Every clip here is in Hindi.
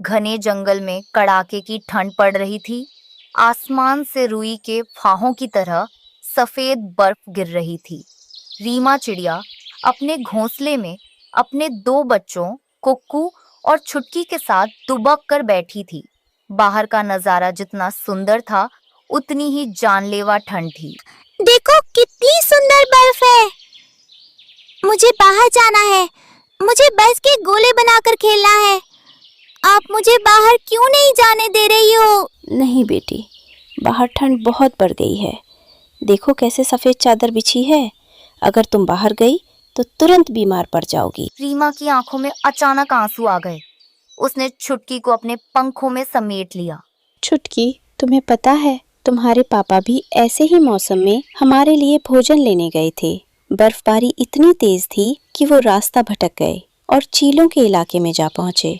घने जंगल में कड़ाके की ठंड पड़ रही थी। आसमान से रुई के फाहों की तरह सफेद बर्फ गिर रही थी। रीमा चिड़िया अपने घोंसले में अपने दो बच्चों कुक्कू और छुटकी के साथ दुबक कर बैठी थी। बाहर का नजारा जितना सुंदर था, उतनी ही जानलेवा ठंड थी। देखो कितनी सुंदर बर्फ है। मुझे बाहर जाना है। मुझे बर्फ के गोले बनाकर खेलना है। आप मुझे बाहर क्यों नहीं जाने दे रही हो? नहीं बेटी, बाहर ठंड बहुत बढ़ गई है। देखो कैसे सफेद चादर बिछी है। अगर तुम बाहर गई तो तुरंत बीमार पड़ जाओगी। रीमा की आंखों में अचानक आंसू आ गए। उसने छुटकी को अपने पंखों में समेट लिया। छुटकी, तुम्हें पता है तुम्हारे पापा भी ऐसे ही मौसम में हमारे लिए भोजन लेने गए थे। बर्फबारी इतनी तेज थी कि वो रास्ता भटक गए और चीलों के इलाके में जा पहुंचे।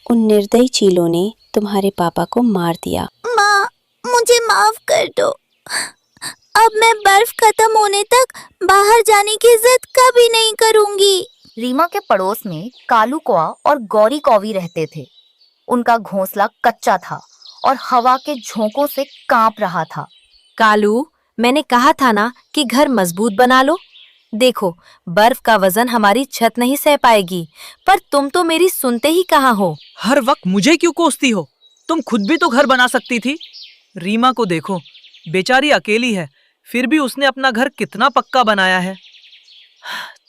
उन निर्दयी चीलों ने तुम्हारे पापा को मार दिया। माँ, मुझे माफ कर दो। अब मैं बर्फ खत्म होने तक बाहर जाने की जिद कभी नहीं करूंगी। रीमा के पड़ोस में कालू कौआ और गौरी कौवी रहते थे। उनका घोंसला कच्चा था और हवा के झोंकों से कांप रहा था। कालू, मैंने कहा था ना कि घर मजबूत बना लो। देखो, बर्फ का वजन हमारी छत नहीं सह पाएगी, पर तुम तो मेरी सुनते ही कहाँ हो। हर वक्त मुझे क्यों कोसती हो? तुम खुद भी तो घर बना सकती थी। रीमा को देखो, बेचारी अकेली है, फिर भी उसने अपना घर कितना पक्का बनाया है।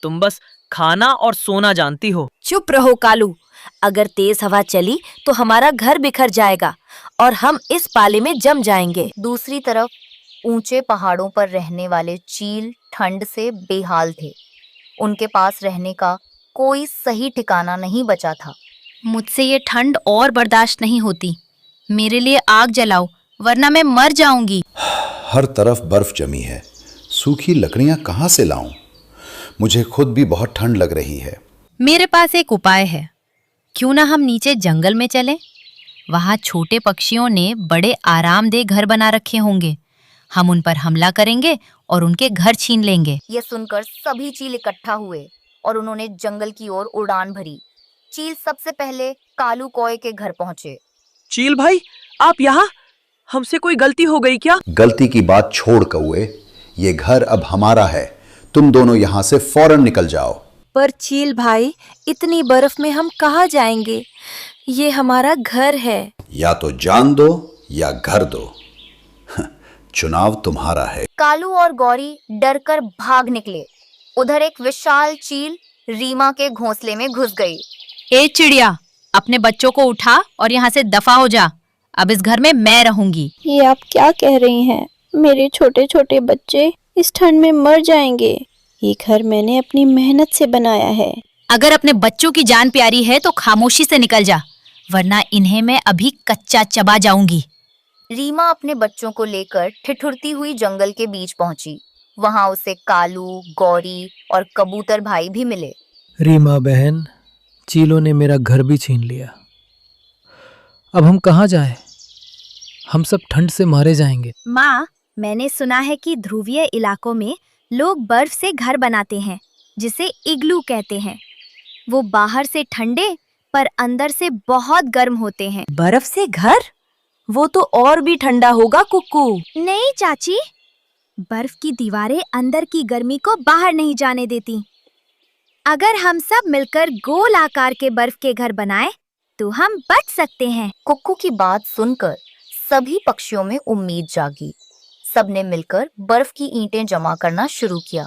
तुम बस खाना और सोना जानती हो। चुप रहो कालू, अगर तेज हवा चली तो हमारा घर बिखर जाएगा और हम इस पाले में जम जाएंगे। दूसरी तरफ ऊंचे पहाड़ों पर रहने वाले चील ठंड से बेहाल थे। उनके पास रहने का कोई सही ठिकाना नहीं बचा था। मुझसे ये ठंड और बर्दाश्त नहीं होती। मेरे लिए आग जलाओ, वरना मैं मर जाऊंगी। हर तरफ बर्फ जमी है। सूखी लकड़ियां कहाँ से लाऊं? मुझे खुद भी बहुत ठंड लग रही है। मेरे पास एक उपाय है। क्यों ना हम नीचे जंगल में चलें? वहाँ छोटे पक्षियों ने बड़े आरामदेह घर बना रखे होंगे। हम उन पर हमला करेंगे और उनके घर छीन लेंगे। ये सुनकर सभी चील इकट्ठा हुए और उन्होंने जंगल की ओर उड़ान भरी। चील सबसे पहले कालू कौए के घर पहुंचे। चील भाई, आप यहाँ? हमसे कोई गलती हो गई क्या? गलती की बात छोड़ कौए, ये घर अब हमारा है। तुम दोनों यहाँ से फौरन निकल जाओ। पर चील भाई, इतनी बर्फ में हम कहाँ जाएंगे? ये हमारा घर है। या तो जान दो या घर दो, चुनाव तुम्हारा है। कालू और गौरी डरकर भाग निकले। उधर एक विशाल चील रीमा के घोंसले में घुस गई। ए चिड़िया, अपने बच्चों को उठा और यहाँ से दफा हो जा। अब इस घर में मैं रहूंगी। ये आप क्या कह रही हैं? मेरे छोटे छोटे बच्चे इस ठंड में मर जाएंगे। ये घर मैंने अपनी मेहनत से बनाया है। अगर अपने बच्चों की जान प्यारी है तो खामोशी से निकल जा, वरना इन्हें मैं अभी कच्चा चबा जाऊंगी। रीमा अपने बच्चों को लेकर ठिठुरती हुई जंगल के बीच पहुंची। वहां उसे कालू, गौरी और कबूतर भाई भी मिले। रीमा बहन, चीलों ने मेरा घर भी छीन लिया। अब हम कहाँ जाएं? हम सब ठंड से मारे जाएंगे। माँ, मैंने सुना है कि ध्रुवीय इलाकों में लोग बर्फ से घर बनाते हैं, जिसे इग्लू कहते हैं। वो बाहर से ठंडे पर अंदर से बहुत गर्म होते हैं। बर्फ से घर? वो तो और भी ठंडा होगा कुक्कू। नहीं चाची, बर्फ की दीवारें अंदर की गर्मी को बाहर नहीं जाने देती। अगर हम सब मिलकर गोल आकार के बर्फ के घर बनाएं, तो हम बच सकते हैं। कुक्कू की बात सुनकर सभी पक्षियों में उम्मीद जागी। सबने मिलकर बर्फ की ईंटें जमा करना शुरू किया।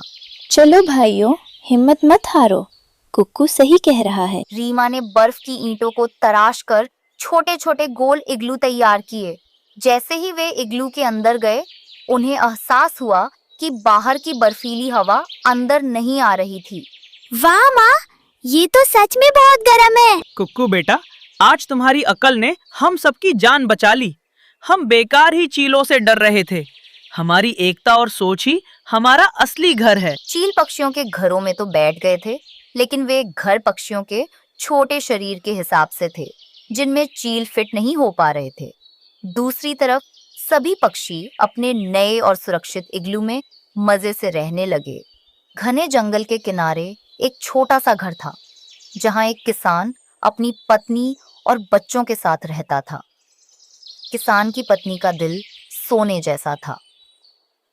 चलो भाइयों, हिम्मत मत हारो। कुक्कू सही कह रहा है। रीमा ने बर्फ की ईंटों को तराश कर छोटे छोटे गोल इग्लू तैयार किए। जैसे ही वे इग्लू के अंदर गए, उन्हें एहसास हुआ कि बाहर की बर्फीली हवा अंदर नहीं आ रही थी। वाह माँ, ये तो सच में बहुत गर्म है। कुक्कू बेटा, आज तुम्हारी अकल ने हम सबकी जान बचा ली। हम बेकार ही चीलों से डर रहे थे। हमारी एकता और सोच ही हमारा असली घर है। चील पक्षियों के घरों में तो बैठ गए थे, लेकिन वे घर पक्षियों के छोटे शरीर के हिसाब से थे, जिनमें चील फिट नहीं हो पा रहे थे। दूसरी तरफ सभी पक्षी अपने नए और सुरक्षित इग्लू में मजे से रहने लगे। घने जंगल के किनारे एक छोटा सा घर था, जहां एक किसान अपनी पत्नी और बच्चों के साथ रहता था। किसान की पत्नी का दिल सोने जैसा था।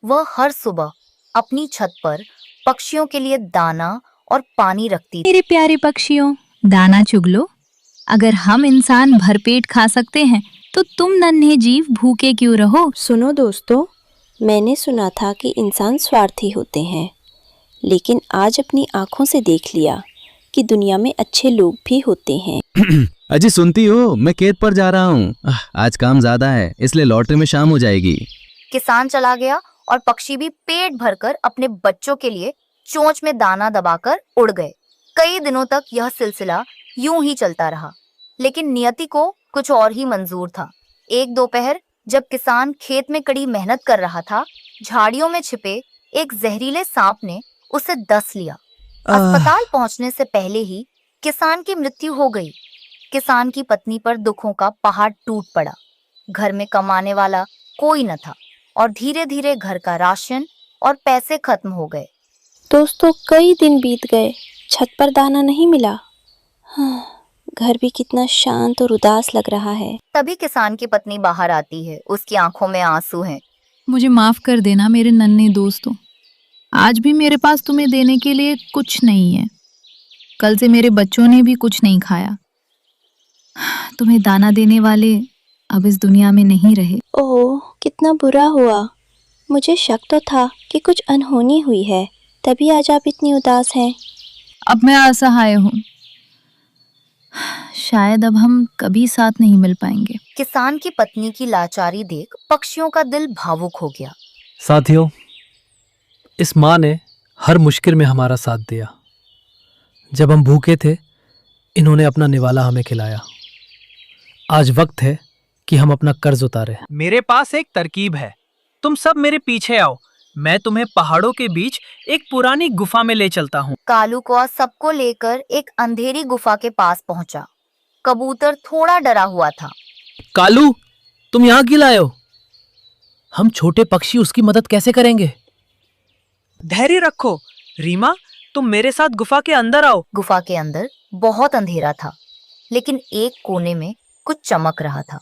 वह हर सुबह अपनी छत पर पक्षियों के लिए दाना और पानी रखती थी। मेरे प्यारे पक्षियों, दाना चुग लो। अगर हम इंसान भरपेट खा सकते हैं तो तुम नन्हे जीव भूखे क्यों रहो। सुनो दोस्तों, मैंने सुना था कि इंसान स्वार्थी होते हैं, लेकिन आज अपनी आंखों से देख लिया कि दुनिया में अच्छे लोग भी होते हैं। अजी सुनती हो, मैं खेत पर जा रहा हूँ। आज काम ज्यादा है, इसलिए लॉटरी में शाम हो जाएगी। किसान चला गया और पक्षी भी पेट भरकर अपने बच्चों के लिए चोंच में दाना दबाकर उड़ गए। कई दिनों तक यह सिलसिला यूं ही चलता रहा, लेकिन नियति को कुछ और ही मंजूर था। एक दोपहर जब किसान खेत में कड़ी मेहनत कर रहा था, झाड़ियों में छिपे एक जहरीले सांप ने उसे डस लिया। अस्पताल पहुंचने से पहले ही किसान की मृत्यु हो गई। किसान की पत्नी पर दुखों का पहाड़ टूट पड़ा। घर में कमाने वाला कोई न था और धीरे धीरे घर का राशन और पैसे खत्म हो गए। दोस्तों, कई दिन बीत गए, छत पर दाना नहीं मिला। हाँ, घर भी कितना शांत और उदास लग रहा है। तभी किसान की पत्नी बाहर आती है। उसकी आंखों में आंसू हैं। मुझे माफ कर देना मेरे नन्हे दोस्तों, आज भी मेरे पास तुम्हें देने के लिए कुछ नहीं है। कल से मेरे बच्चों ने भी कुछ नहीं खाया। तुम्हें दाना देने वाले अब इस दुनिया में नहीं रहे। ओह, कितना बुरा हुआ। मुझे शक तो था कि कुछ अनहोनी हुई है, तभी आज आप इतनी उदास हैं। अब मैं असहाय हूँ। शायद अब हम कभी साथ नहीं मिल पाएंगे। किसान की पत्नी की लाचारी देख पक्षियों का दिल भावुक हो गया। साथियों, इस माँ ने हर मुश्किल में हमारा साथ दिया। जब हम भूखे थे, इन्होंने अपना निवाला हमें खिलाया। आज वक्त है कि हम अपना कर्ज उतारें। मेरे पास एक तरकीब है। तुम सब मेरे पीछे आओ। मैं तुम्हें पहाड़ों के बीच एक पुरानी गुफा में ले चलता हूँ। कालू कौआ सबको लेकर एक अंधेरी गुफा के पास पहुंचा। कबूतर थोड़ा डरा हुआ था। कालू, तुम यहाँ क्यों लाए हो? हम छोटे पक्षी उसकी मदद कैसे करेंगे? धैर्य रखो। रीमा, तुम मेरे साथ गुफा के अंदर आओ। गुफा के अंदर बहुत अंधेरा था, लेकिन एक कोने में कुछ चमक रहा था।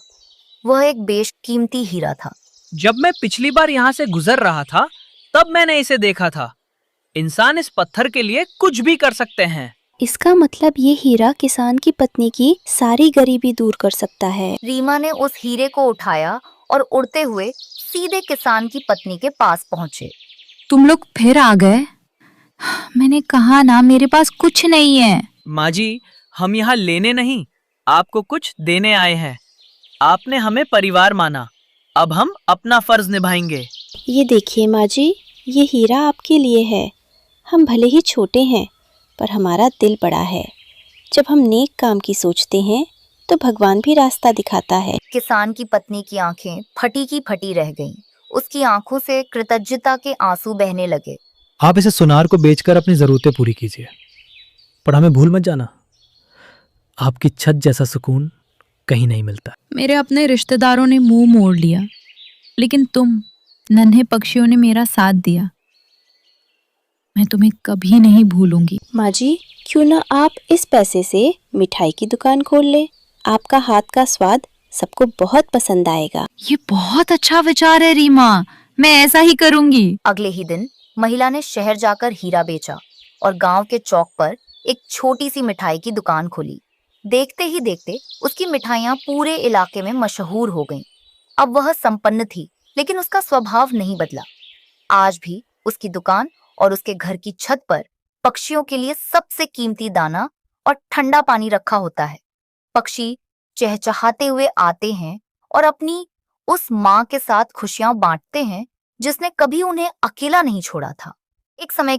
वह एक बेशकीमती हीरा था। जब मैं पिछली बार यहाँ से गुजर रहा था, तब मैंने इसे देखा था। इंसान इस पत्थर के लिए कुछ भी कर सकते हैं। इसका मतलब ये हीरा किसान की पत्नी की सारी गरीबी दूर कर सकता है। रीमा ने उस हीरे को उठाया और उड़ते हुए सीधे किसान की पत्नी के पास पहुंचे। तुम लोग फिर आ गए? मैंने कहा ना, मेरे पास कुछ नहीं है। माँ जी, हम यहाँ लेने नहीं, आपको कुछ देने आए हैं। आपने हमें परिवार माना, अब हम अपना फर्ज निभाएंगे। ये देखिए माँ जी, ये हीरा आपके लिए है। हम भले ही छोटे हैं, पर हमारा दिल बड़ा है। जब हम नेक काम की सोचते हैं, तो भगवान भी रास्ता दिखाता है। किसान की पत्नी की आंखें फटी की फटी रह गईं। उसकी आंखों से कृतज्ञता के आंसू बहने लगे। आप इसे सुनार को बेचकर अपनी जरूरतें पूरी कीजिए, पर हमें भूल मत जाना, आपकी छत जैसा सुकून कहीं नहीं मिलता। मेरे अपने रिश्तेदारों ने मुंह मोड़ लिया, लेकिन तुम नन्हे पक्षियों ने मेरा साथ दिया। मैं तुम्हें कभी नहीं भूलूंगी। माँ जी, क्यों ना आप इस पैसे से मिठाई की दुकान खोल ले। आपका हाथ का स्वाद सबको बहुत पसंद आएगा। ये बहुत अच्छा विचार है रीमा, मैं ऐसा ही करूंगी। अगले ही दिन महिला ने शहर जाकर हीरा बेचा और गांव के चौक पर एक छोटी सी मिठाई की दुकान खोली। देखते ही देखते उसकी मिठाइयां पूरे इलाके में मशहूर हो गईं। अब वह संपन्न थी, लेकिन उसका स्वभाव नहीं बदला। आज भी उसकी दुकान और उसके घर की छत पर पक्षियों के लिए सबसे कीमती दाना और ठंडा पानी रखा होता है। पक्षी चहचहाते हुए आते हैं और अपनी उस माँ के साथ खुशियां बांटते हैं जिसने कभी उन्हें अकेला नहीं छोड़ा था। एक समय